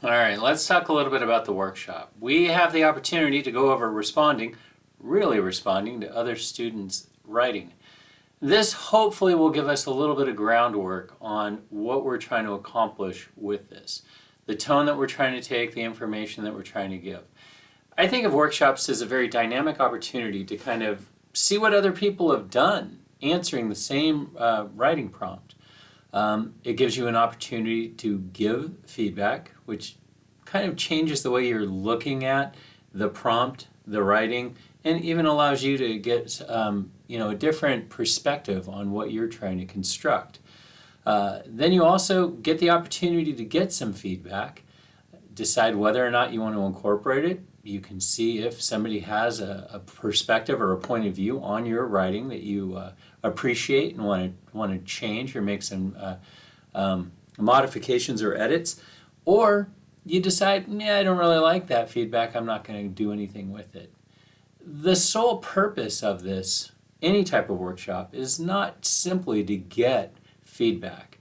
All right, let's talk a little bit about the workshop. We have the opportunity to go over really responding to other students' writing. This hopefully will give us a little bit of groundwork on what we're trying to accomplish with this, the tone that we're trying to take, the information that we're trying to give. I think of workshops as a very dynamic opportunity to kind of see what other people have done answering the same writing prompt. It gives you an opportunity to give feedback, which kind of changes the way you're looking at the prompt, the writing, and even allows you to get a different perspective on what you're trying to construct. Then you also get the opportunity to get some feedback, decide whether or not you want to incorporate it. You can see if somebody has a perspective or a point of view on your writing that you appreciate and want to change or make some modifications or edits, or you decide, I don't really like that feedback, I'm not going to do anything with it. The sole purpose of this, any type of workshop, is not simply to get feedback.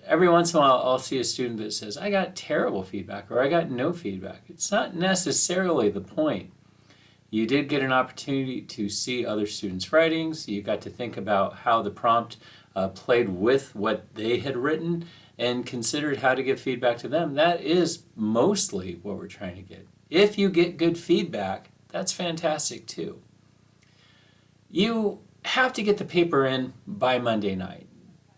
Every once in a while I'll see a student that says, I got terrible feedback or I got no feedback. It's not necessarily the point. You did get an opportunity to see other students' writings. You got to think about how the prompt played with what they had written and considered how to give feedback to them. That is mostly what we're trying to get. If you get good feedback, that's fantastic too. You have to get the paper in by Monday night.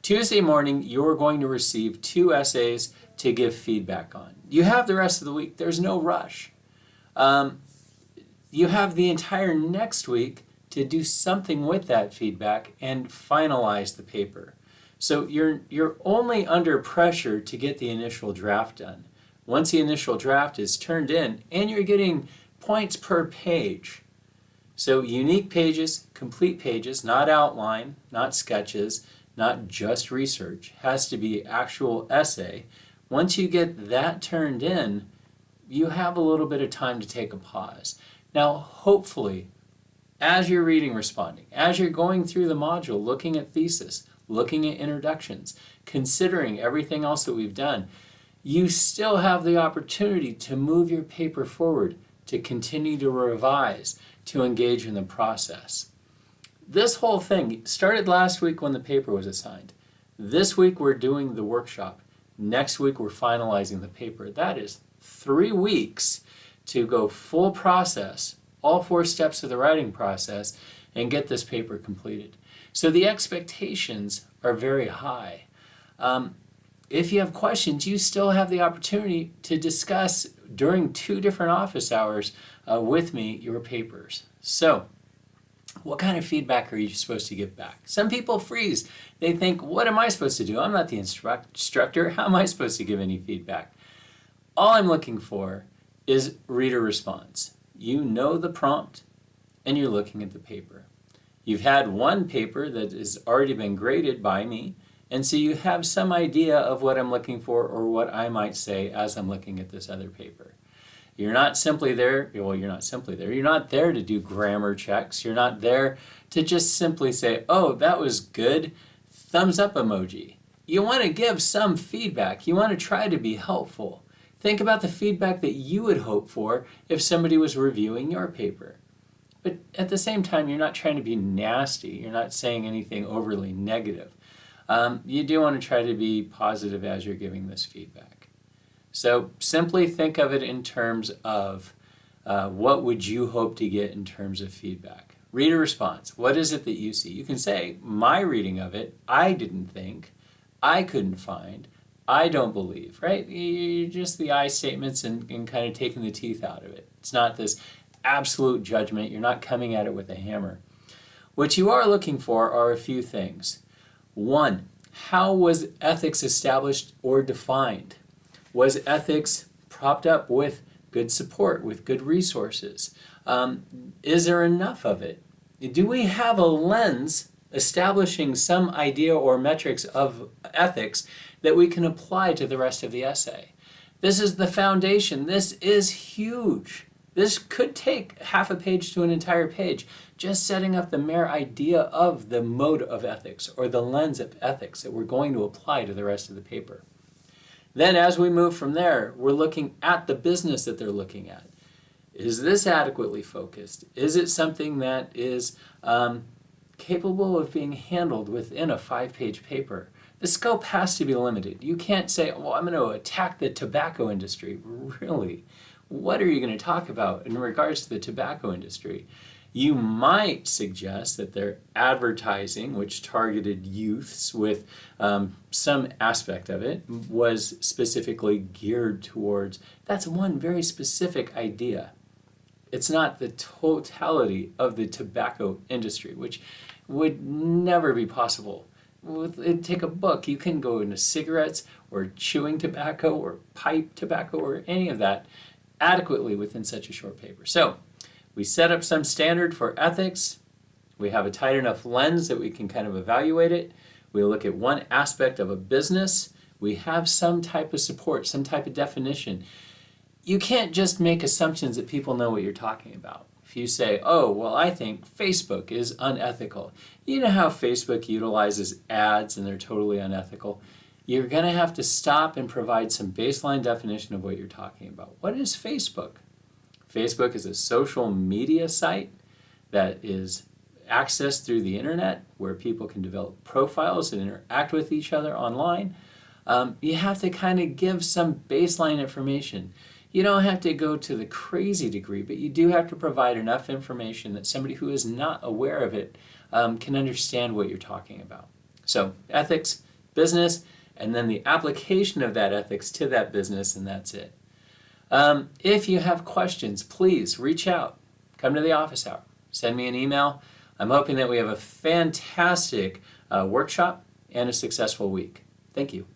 Tuesday morning, you're going to receive 2 essays to give feedback on. You have the rest of the week. There's no rush. You have the entire next week to do something with that feedback and finalize the paper. So you're only under pressure to get the initial draft done. Once the initial draft is turned in, and you're getting points per page. So unique pages, complete pages, not outline, not sketches, not just research, has to be actual essay. Once you get that turned in, you have a little bit of time to take a pause. Now, hopefully, as you're reading responding, as you're going through the module, looking at thesis, looking at introductions, considering everything else that we've done, you still have the opportunity to move your paper forward, to continue to revise, to engage in the process. This whole thing started last week when the paper was assigned. This week we're doing the workshop. Next week we're finalizing the paper. That is 3 weeks to go full process, all 4 steps of the writing process, and get this paper completed. So the expectations are very high. If you have questions, you still have the opportunity to discuss during 2 different office hours with me your papers. So, what kind of feedback are you supposed to give back? Some people freeze. They think, what am I supposed to do? I'm not the instructor. How am I supposed to give any feedback? All I'm looking for is reader response. You know the prompt, and you're looking at the paper. You've had one paper that has already been graded by me, and so you have some idea of what I'm looking for or what I might say as I'm looking at this other paper. You're not simply there, you're not there to do grammar checks. You're not there to just simply say, oh, that was good, thumbs up emoji. You want to give some feedback. You want to try to be helpful. Think about the feedback that you would hope for if somebody was reviewing your paper. But at the same time, you're not trying to be nasty. You're not saying anything overly negative. You do want to try to be positive as you're giving this feedback. So simply think of it in terms of what would you hope to get in terms of feedback. Reader response. What is it that you see? You can say, my reading of it, I didn't think, I couldn't find, I don't believe, right? You're just the I statements and kind of taking the teeth out of it. It's not this absolute judgment. You're not coming at it with a hammer. What you are looking for are a few things. 1, how was ethics established or defined? Was ethics propped up with good support, with good resources? Is there enough of it? Do we have a lens establishing some idea or metrics of ethics that we can apply to the rest of the essay? This is the foundation. This is huge. This could take half a page to an entire page, just setting up the mere idea of the mode of ethics or the lens of ethics that we're going to apply to the rest of the paper. Then as we move from there, we're looking at the business that they're looking at. Is this adequately focused? Is it something that is capable of being handled within a 5-page paper? The scope has to be limited. You can't say, well, I'm going to attack the tobacco industry. Really? What are you going to talk about in regards to the tobacco industry? You might suggest that their advertising, which targeted youths with some aspect of it, was specifically geared towards, that's one very specific idea. It's not the totality of the tobacco industry, which would never be possible. Take a book, you can go into cigarettes or chewing tobacco or pipe tobacco or any of that adequately within such a short paper. So we set up some standard for ethics. We have a tight enough lens that we can kind of evaluate it. We look at one aspect of a business. We have some type of support, some type of definition. You can't just make assumptions that people know what you're talking about. If you say, oh, well, I think Facebook is unethical. You know how Facebook utilizes ads and they're totally unethical? You're going to have to stop and provide some baseline definition of what you're talking about. What is Facebook? Facebook is a social media site that is accessed through the internet where people can develop profiles and interact with each other online. You have to kind of give some baseline information. You don't have to go to the crazy degree, but you do have to provide enough information that somebody who is not aware of it can understand what you're talking about. So ethics, business, and then the application of that ethics to that business, and that's it. If you have questions, please reach out. Come to the office hour. Send me an email. I'm hoping that we have a fantastic workshop and a successful week. Thank you.